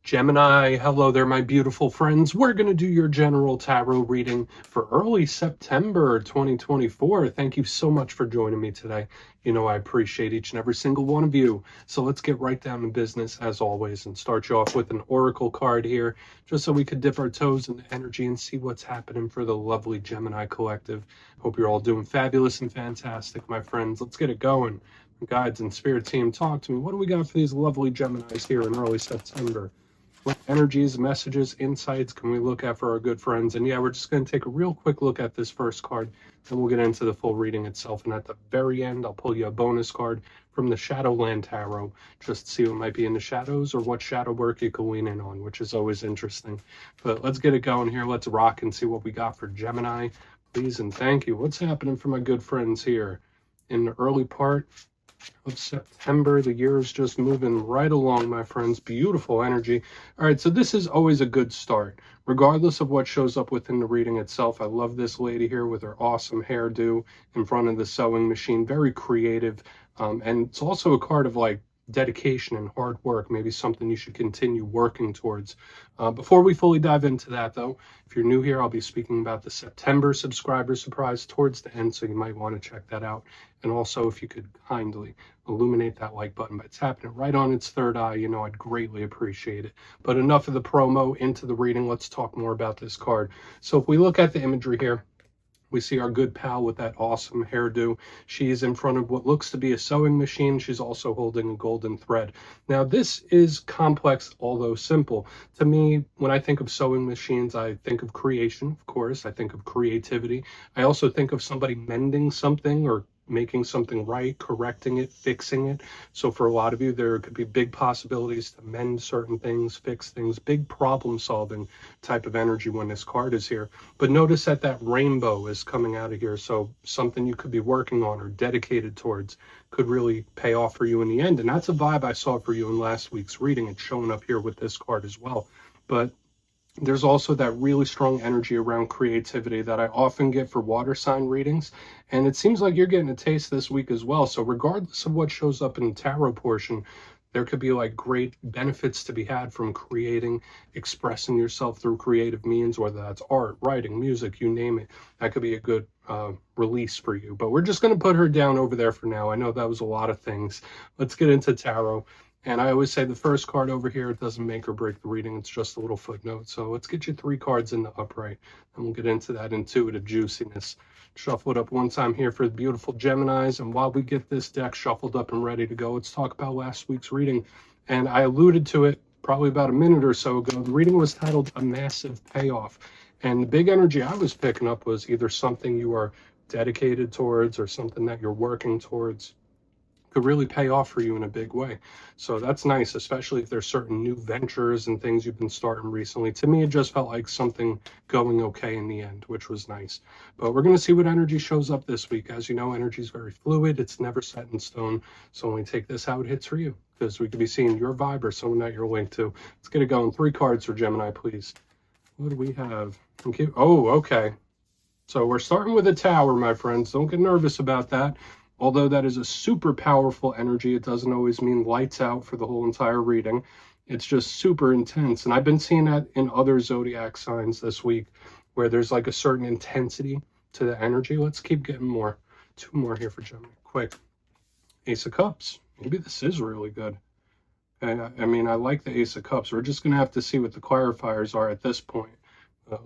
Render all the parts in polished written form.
Gemini, hello there, my beautiful friends. We're going to do your general tarot reading for early September 2024. Thank you so much for joining me today. You know, I appreciate each and every single one of you. So let's get right down to business as always and start you off with an oracle card here, just so we could dip our toes in the energy and see what's happening for the lovely Gemini collective. Hope you're all doing fabulous and fantastic, my friends. Let's get it going. Guides and spirit team, talk to me. What do we got for these lovely Geminis here in early September? What energies, messages, insights can we look at for our good friends? And yeah, we're just going to take a real quick look at this first card, then we'll get into the full reading itself. And at the very end, I'll pull you a bonus card from the Shadowland Tarot, just to see what might be in the shadows or what shadow work you can lean in on, which is always interesting. But let's get it going here. Let's rock and see what we got for Gemini. Please and thank you. What's happening for my good friends here in the early part of September? The year is just moving right along, my friends. Beautiful energy. All right, so this is always a good start, regardless of what shows up within the reading itself. I love this lady here with her awesome hairdo in front of the sewing machine. Very creative. And it's also a card of like dedication and hard work, maybe something you should continue working towards. Before we fully dive into that, though, if you're new here, I'll be speaking about the September subscriber surprise towards the end, so you might want to check that out. And also, if you could kindly illuminate that like button by tapping it right on its third eye, you know, I'd greatly appreciate it. But enough of the promo, into the reading. Let's talk more about this card. So if we look at the imagery here, we see our good pal with that awesome hairdo. She is in front of what looks to be a sewing machine. She's also holding a golden thread. Now, this is complex, although simple. To me, when I think of sewing machines, I think of creation, of course. I think of creativity. I also think of somebody mending something or making something right, correcting it, fixing it. So for a lot of you, there could be big possibilities to mend certain things, fix things, big problem solving type of energy when this card is here. But notice that that rainbow is coming out of here. So something you could be working on or dedicated towards could really pay off for you in the end. And that's a vibe I saw for you in last week's reading. It's showing up here with this card as well. But there's also that really strong energy around creativity that I often get for water sign readings. And it seems like you're getting a taste this week as well. So regardless of what shows up in the tarot portion, there could be like great benefits to be had from creating, expressing yourself through creative means, whether that's art, writing, music, you name it. That could be a good release for you. But we're just going to put her down over there for now. I know that was a lot of things. Let's get into tarot. And I always say the first card over here, it doesn't make or break the reading. It's just a little footnote. So let's get you 3 cards in the upright, and we'll get into that intuitive juiciness. Shuffle it up one time here for the beautiful Geminis. And while we get this deck shuffled up and ready to go, let's talk about last week's reading. And I alluded to it probably about a minute or so ago. The reading was titled A Massive Payoff. And the big energy I was picking up was either something you are dedicated towards or something that you're working towards could really pay off for you in a big way. So that's nice, especially if there's certain new ventures and things you've been starting recently. To me, it just felt like something going okay in the end, which was nice. But we're going to see what energy shows up this week. As you know, energy is very fluid. It's never set in stone. So only take this how it hits for you, because we could be seeing your vibe or someone that you're linked to. Let's get it going. 3 cards for Gemini, please. What do we have? Okay. Oh, okay. So we're starting with a tower, my friends. Don't get nervous about that. Although that is a super powerful energy, it doesn't always mean lights out for the whole entire reading. It's just super intense. And I've been seeing that in other zodiac signs this week, where there's like a certain intensity to the energy. Let's keep getting more. 2 more here for Gemini. Quick. Ace of Cups. Maybe this is really good. I mean, I like the Ace of Cups. We're just going to have to see what the clarifiers are at this point.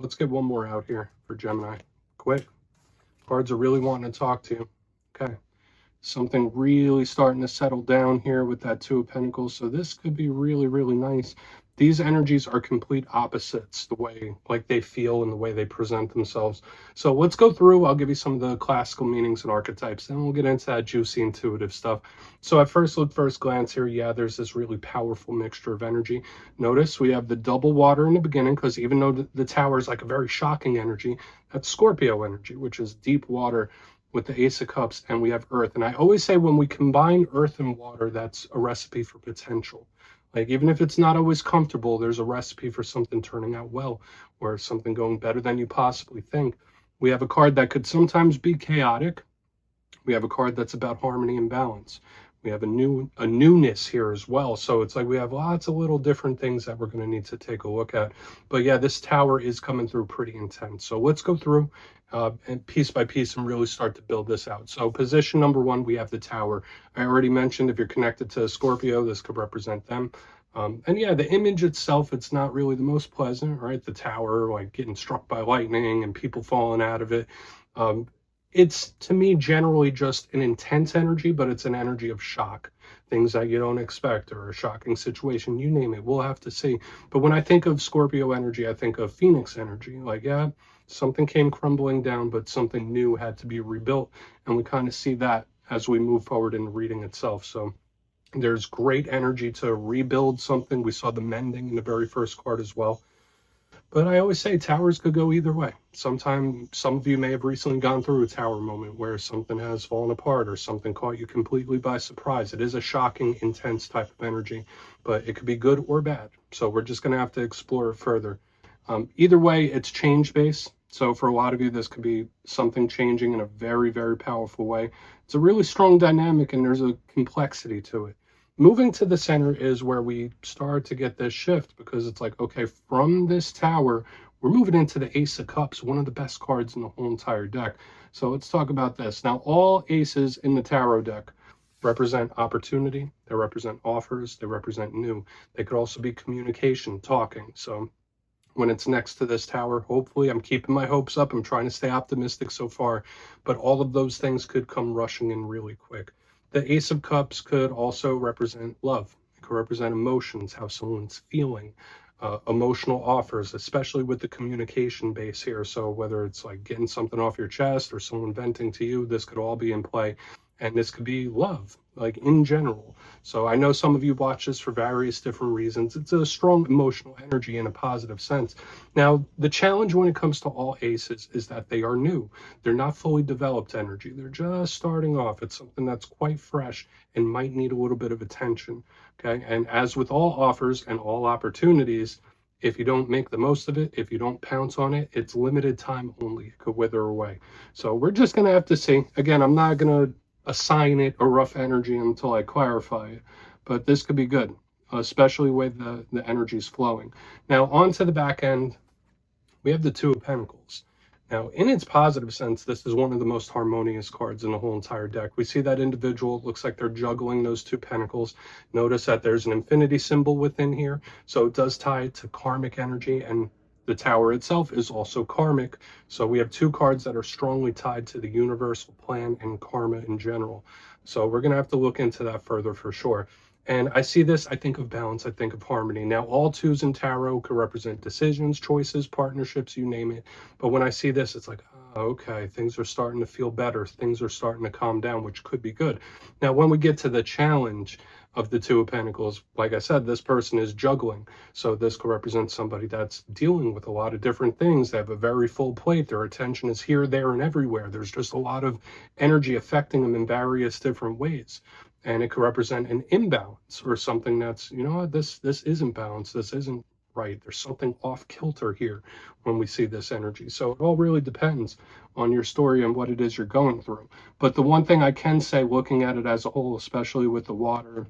Let's get one more out here for Gemini. Quick. Cards are really wanting to talk to you. Okay. Something really starting to settle down here with that 2 of Pentacles. So this could be really, really nice. These energies are complete opposites, the way like they feel and the way they present themselves. So let's go through. I'll give you some of the classical meanings and archetypes, then we'll get into that juicy intuitive stuff. So at first glance here, yeah, there's this really powerful mixture of energy. Notice we have the double water in the beginning, because even though the tower is like a very shocking energy, that's Scorpio energy, which is deep water, with the Ace of Cups, and we have earth. And I always say when we combine earth and water, that's a recipe for potential. Like, even if it's not always comfortable, there's a recipe for something turning out well, or something going better than you possibly think. We have a card that could sometimes be chaotic. We have a card that's about harmony and balance. We have a newness here as well. So it's like we have lots of little different things that we're going to need to take a look at. But yeah, this tower is coming through pretty intense. So let's go through and piece by piece and really start to build this out. So position number one, we have the tower. I already mentioned if you're connected to Scorpio, this could represent them. And yeah, the image itself, it's not really the most pleasant, right? The tower, like getting struck by lightning and people falling out of it. It's, to me, generally just an intense energy, but it's an energy of shock, things that you don't expect, or a shocking situation, you name it, we'll have to see. But when I think of Scorpio energy, I think of Phoenix energy. Like, yeah, something came crumbling down, but something new had to be rebuilt. And we kind of see that as we move forward in the reading itself. So there's great energy to rebuild something. We saw the mending in the very first card as well. But I always say towers could go either way. Sometimes some of you may have recently gone through a tower moment where something has fallen apart or something caught you completely by surprise. It is a shocking, intense type of energy, but it could be good or bad. So we're just going to have to explore it further. Either way, it's change based. So for a lot of you, this could be something changing in a very, very powerful way. It's a really strong dynamic and there's a complexity to it. Moving to the center is where we start to get this shift, because it's like, okay, from this tower, we're moving into the Ace of Cups, one of the best cards in the whole entire deck. So let's talk about this. Now, all aces in the tarot deck represent opportunity. They represent offers. They represent new. They could also be communication, talking. So when it's next to this tower, hopefully, I'm keeping my hopes up. I'm trying to stay optimistic so far, but all of those things could come rushing in really quick. The Ace of Cups could also represent love. It could represent emotions, how someone's feeling, emotional offers, especially with the communication base here. So whether it's like getting something off your chest or someone venting to you, this could all be in play. And this could be love, like in general. So I know some of you watch this for various different reasons. It's a strong emotional energy in a positive sense. Now, the challenge when it comes to all aces is that they are new. They're not fully developed energy. They're just starting off. It's something that's quite fresh and might need a little bit of attention. Okay. And as with all offers and all opportunities, if you don't make the most of it, if you don't pounce on it, it's limited time only. It could wither away. So we're just going to have to see. Again, I'm not going to assign it a rough energy until I clarify it, but this could be good, especially with the energies flowing. Now, on to the back end, we have the Two of Pentacles. Now, in its positive sense, this is one of the most harmonious cards in the whole entire deck. We see that individual, it looks like they're juggling those two pentacles. Notice that there's an infinity symbol within here, so it does tie to karmic energy, and the tower itself is also karmic. So we have two cards that are strongly tied to the universal plan and karma in general. So we're going to have to look into that further for sure. And I see this, I think of balance, I think of harmony. Now, all twos in tarot could represent decisions, choices, partnerships, you name it. But when I see this, it's like, oh, okay, things are starting to feel better. Things are starting to calm down, which could be good. Now, when we get to the challenge of the Two of Pentacles, like I said, this person is juggling. So this could represent somebody that's dealing with a lot of different things. They have a very full plate. Their attention is here, there, and everywhere. There's just a lot of energy affecting them in various different ways. And it could represent an imbalance or something that's, you know what, this isn't balanced. This isn't right. There's something off kilter here when we see this energy. So it all really depends on your story and what it is you're going through. But the one thing I can say, looking at it as a whole, especially with the water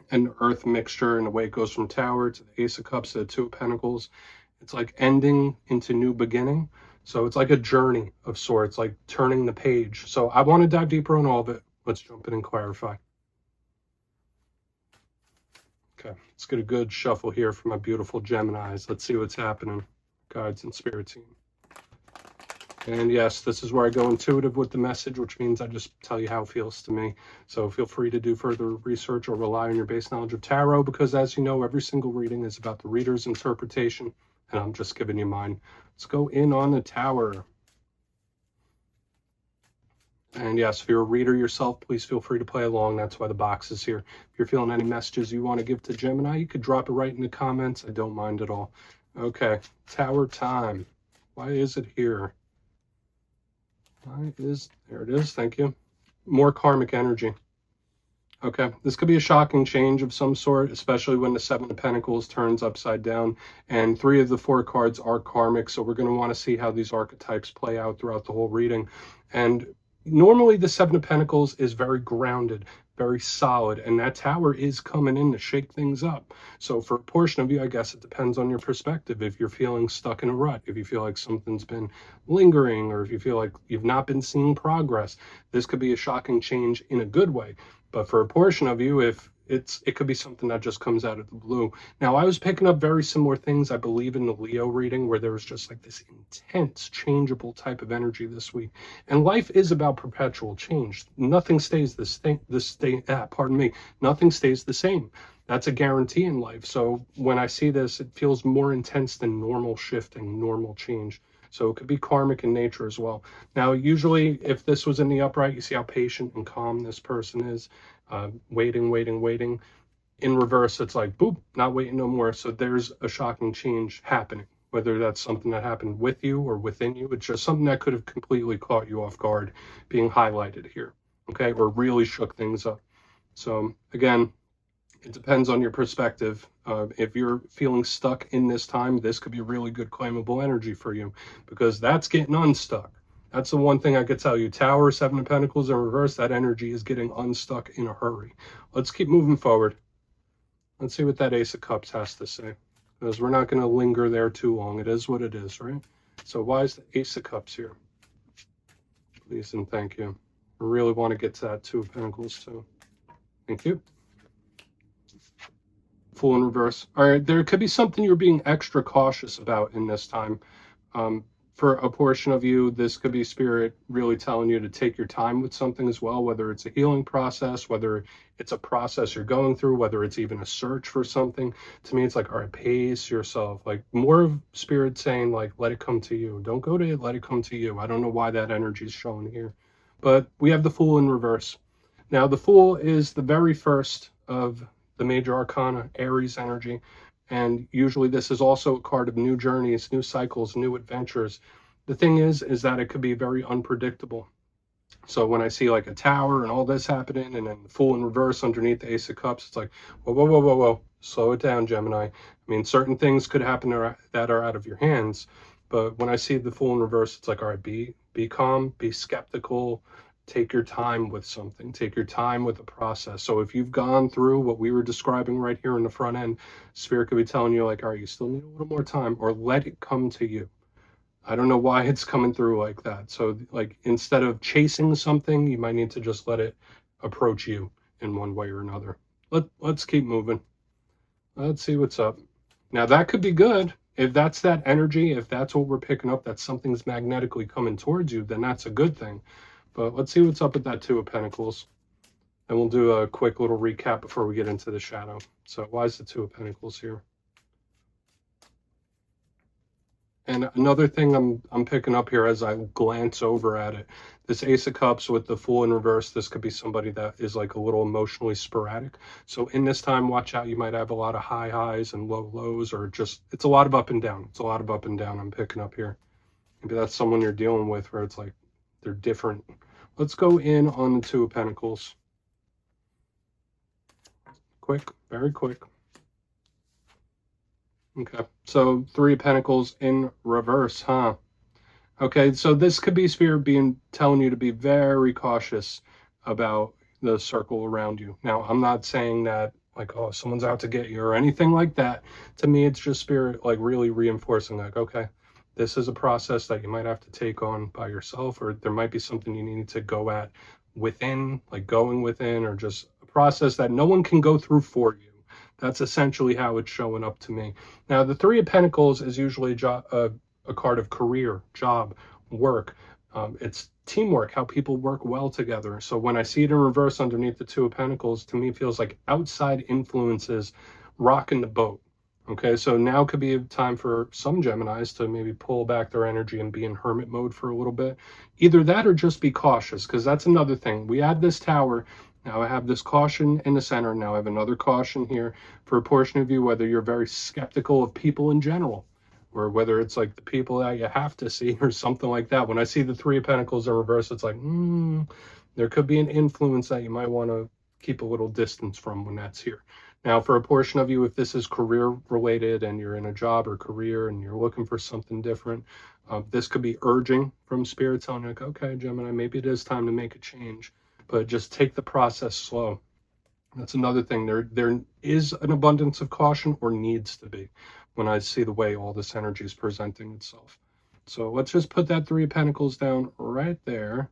and earth mixture and the way it goes from tower to the Ace of Cups to the Two of Pentacles, it's like ending into new beginning. So it's like a journey of sorts, like turning the page. So I want to dive deeper on all of it. Let's jump in and clarify. Okay, let's get a good shuffle here for my beautiful Geminis. Let's see what's happening, guides and spirit team. And yes, this is where I go intuitive with the message, which means I just tell you how it feels to me. So feel free to do further research or rely on your base knowledge of tarot, because as you know, every single reading is about the reader's interpretation, and I'm just giving you mine. Let's go in on the tower. And yes, if you're a reader yourself, please feel free to play along. That's why the box is here. If you're feeling any messages you want to give to Gemini, you could drop it right in the comments. I don't mind at all. Okay, tower time. Why is it here? There it is, thank you. More karmic energy. Okay, this could be a shocking change of some sort, especially when the Seven of Pentacles turns upside down, and 3 of the 4 cards are karmic, so we're going to want to see how these archetypes play out throughout the whole reading. And normally the Seven of Pentacles is very grounded, very solid, and that tower is coming in to shake things up. So for a portion of you, I guess it depends on your perspective. If you're feeling stuck in a rut, if you feel like something's been lingering, or if you feel like you've not been seeing progress, this could be a shocking change in a good way. But for a portion of you, if it could be something that just comes out of the blue. Now, I was picking up very similar things, I believe, in the Leo reading, where there was just like this intense, changeable type of energy this week. And life is about perpetual change. Nothing stays nothing stays the same. That's a guarantee in life. So when I see this, it feels more intense than normal shifting, normal change. So it could be karmic in nature as well. Now, usually if this was in the upright, you see how patient and calm this person is, waiting, waiting, waiting. In reverse, it's like, boop, not waiting no more. So there's a shocking change happening, whether that's something that happened with you or within you. It's just something that could have completely caught you off guard being highlighted here, okay, or really shook things up. So again, it depends on your perspective. If you're feeling stuck in this time, this could be really good claimable energy for you, because that's getting unstuck. That's the one thing I could tell you. Tower, Seven of Pentacles in reverse, that energy is getting unstuck in a hurry. Let's keep moving forward. Let's see what that Ace of Cups has to say, because we're not going to linger there too long. It is what it is, right? So why is the Ace of Cups here? Please and thank you. I really want to get to that Two of Pentacles too. Thank you. Fool in reverse. All right, there could be something you're being extra cautious about in this time. For a portion of you, this could be Spirit really telling you to take your time with something as well, whether it's a healing process, whether it's a process you're going through, whether it's even a search for something. To me, it's like, all right, pace yourself. Like more of Spirit saying, like, let it come to you. Don't go to it, let it come to you. I don't know why that energy is shown here. But we have the Fool in reverse. Now, the Fool is the very first of the major arcana, Aries energy. And usually this is also a card of new journeys, new cycles, new adventures. The thing is that it could be very unpredictable. So when I see like a tower and all this happening and then the Fool in reverse underneath the Ace of Cups, it's like, whoa, whoa, whoa, whoa, whoa, slow it down, Gemini. I mean, certain things could happen that are out of your hands. But when I see the Fool in reverse, it's like, all right, be calm, be skeptical, take your time with something, take your time with the process. So if you've gone through what we were describing right here in the front end, Spirit could be telling you like, all right, you still need a little more time, or let it come to you. I don't know why it's coming through like that. So like, instead of chasing something, you might need to just let it approach you in one way or another. Let's keep moving. Let's see what's up. Now that could be good. If that's that energy, if that's what we're picking up, that something's magnetically coming towards you, then that's a good thing. But let's see what's up with that Two of Pentacles. And we'll do a quick little recap before we get into the shadow. So why is the Two of Pentacles here? And another thing I'm picking up here as I glance over at it, this Ace of Cups with the Fool in reverse, this could be somebody that is like a little emotionally sporadic. So in this time, watch out. You might have a lot of high highs and low lows, or just, it's a lot of up and down. It's a lot of up and down I'm picking up here. Maybe that's someone you're dealing with where it's like, they're different. Let's go in on the Two of Pentacles. Quick, very quick. Okay, so Three of Pentacles in reverse, huh? Okay, so this could be Spirit telling you to be very cautious about the circle around you. Now, I'm not saying that like, oh, someone's out to get you or anything like that. To me, it's just Spirit like really reinforcing like, okay, this is a process that you might have to take on by yourself, or there might be something you need to go at within, like going within, or just a process that no one can go through for you. That's essentially how it's showing up to me. Now, the Three of Pentacles is usually a card of career, job, work. It's teamwork, how people work well together. So when I see it in reverse underneath the Two of Pentacles, to me, it feels like outside influences rocking the boat. Okay, so now could be a time for some Geminis to maybe pull back their energy and be in hermit mode for a little bit. Either that or just be cautious, because that's another thing. We add this tower. Now I have this caution in the center. Now I have another caution here for a portion of you, whether you're very skeptical of people in general, or whether it's like the people that you have to see or something like that. When I see the Three of Pentacles in reverse, it's like, there could be an influence that you might want to keep a little distance from when that's here. Now, for a portion of you, if this is career related and you're in a job or career and you're looking for something different, this could be urging from Spirit telling you, like, okay, Gemini, maybe it is time to make a change, but just take the process slow. That's another thing. There is an abundance of caution, or needs to be, when I see the way all this energy is presenting itself. So let's just put that Three of Pentacles down right there.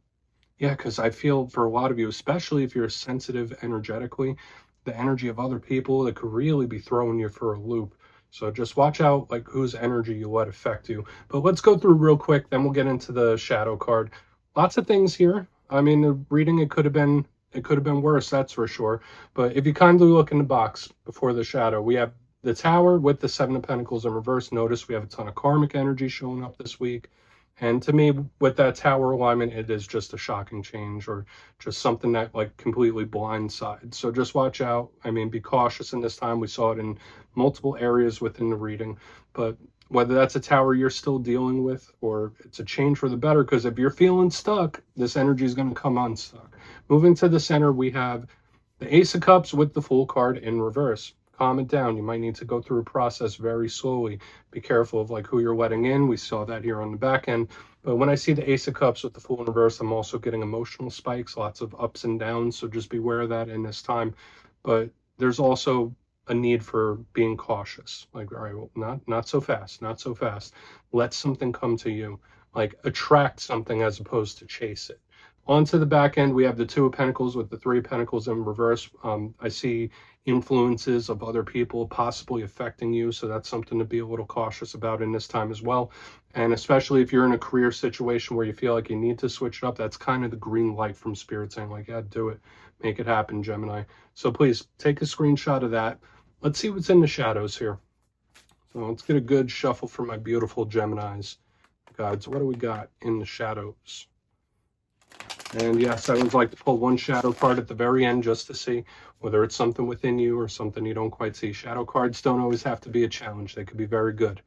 Yeah, because I feel for a lot of you, especially if you're sensitive energetically, the energy of other people that could really be throwing you for a loop. So just watch out, like, whose energy you let affect you. But let's go through real quick, then we'll get into the shadow card. Lots of things here. I mean, the reading, it could have been worse, that's for sure. But if you kindly look in the box before the shadow, we have the Tower with the Seven of Pentacles in reverse. Notice we have a ton of karmic energy showing up this week. And to me, with that Tower alignment, it is just a shocking change, or just something that like completely blindsides. So just watch out. I mean, be cautious in this time. We saw it in multiple areas within the reading, but whether that's a Tower you're still dealing with, or it's a change for the better, because if you're feeling stuck, this energy is going to come unstuck. Moving to the center, we have the Ace of Cups with the Fool card in reverse. Calm it down. You might need to go through a process very slowly. Be careful of like who you're letting in. We saw that here on the back end. But when I see the Ace of Cups with the Fool in reverse, I'm also getting emotional spikes, lots of ups and downs. So just beware of that in this time. But there's also a need for being cautious. Like, all right, well, not so fast, not so fast. Let something come to you. Like, attract something as opposed to chase it. Onto the back end, we have the Two of Pentacles with the Three of Pentacles in reverse. I see influences of other people possibly affecting you, so that's something to be a little cautious about in this time as well. And especially if you're in a career situation where you feel like you need to switch it up, that's kind of the green light from Spirit saying like, yeah, do it. Make it happen, Gemini. So please take a screenshot of that. Let's see what's in the shadows here. So let's get a good shuffle for my beautiful Geminis. Guides, what do we got in the shadows? And yes, I always like to pull one shadow card at the very end just to see whether it's something within you or something you don't quite see. Shadow cards don't always have to be a challenge. They could be very good.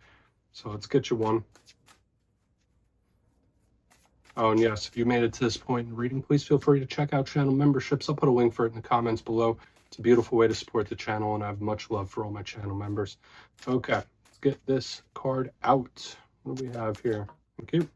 So let's get you one. Oh, and yes, if you made it to this point in reading, please feel free to check out channel memberships. I'll put a link for it in the comments below. It's a beautiful way to support the channel, and I have much love for all my channel members. Okay, let's get this card out. What do we have here? Thank you.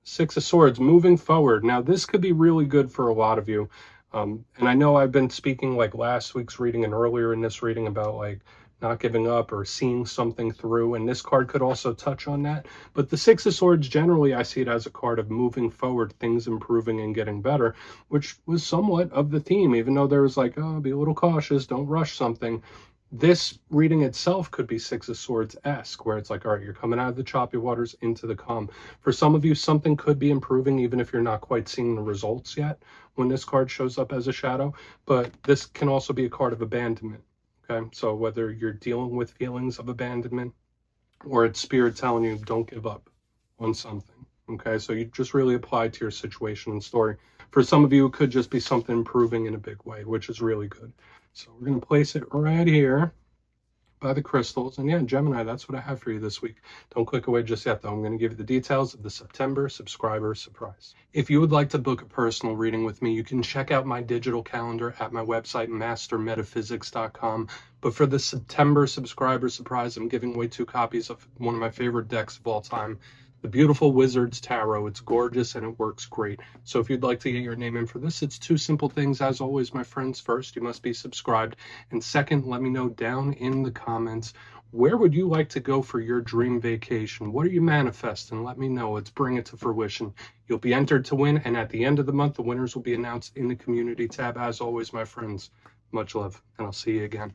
Six of Swords, moving forward. Now, this could be really good for a lot of you. And I know I've been speaking like last week's reading and earlier in this reading about like not giving up or seeing something through. And this card could also touch on that. But the Six of Swords, generally, I see it as a card of moving forward, things improving and getting better, which was somewhat of the theme, even though there was like, oh, be a little cautious, don't rush something. This reading itself could be Six of Swords-esque, where it's like, all right, you're coming out of the choppy waters into the calm. For some of you, something could be improving, even if you're not quite seeing the results yet when this card shows up as a shadow. But this can also be a card of abandonment, okay? So whether you're dealing with feelings of abandonment, or it's Spirit telling you, don't give up on something, okay? So you just really apply to your situation and story. For some of you, it could just be something improving in a big way, which is really good. So we're going to place it right here by the crystals. And yeah, Gemini, that's what I have for you this week. Don't click away just yet, though. I'm going to give you the details of the September subscriber surprise. If you would like to book a personal reading with me, you can check out my digital calendar at my website, mastermetaphysics.com. But for the September subscriber surprise, I'm giving away 2 copies of one of my favorite decks of all time, the beautiful Wizard's Tarot. It's gorgeous and it works great. So if you'd like to get your name in for this, it's 2 simple things. As always, my friends, first, you must be subscribed. And second, let me know down in the comments, where would you like to go for your dream vacation? What are you manifesting? Let me know. Let's bring it to fruition. You'll be entered to win. And at the end of the month, the winners will be announced in the community tab. As always, my friends, much love, and I'll see you again.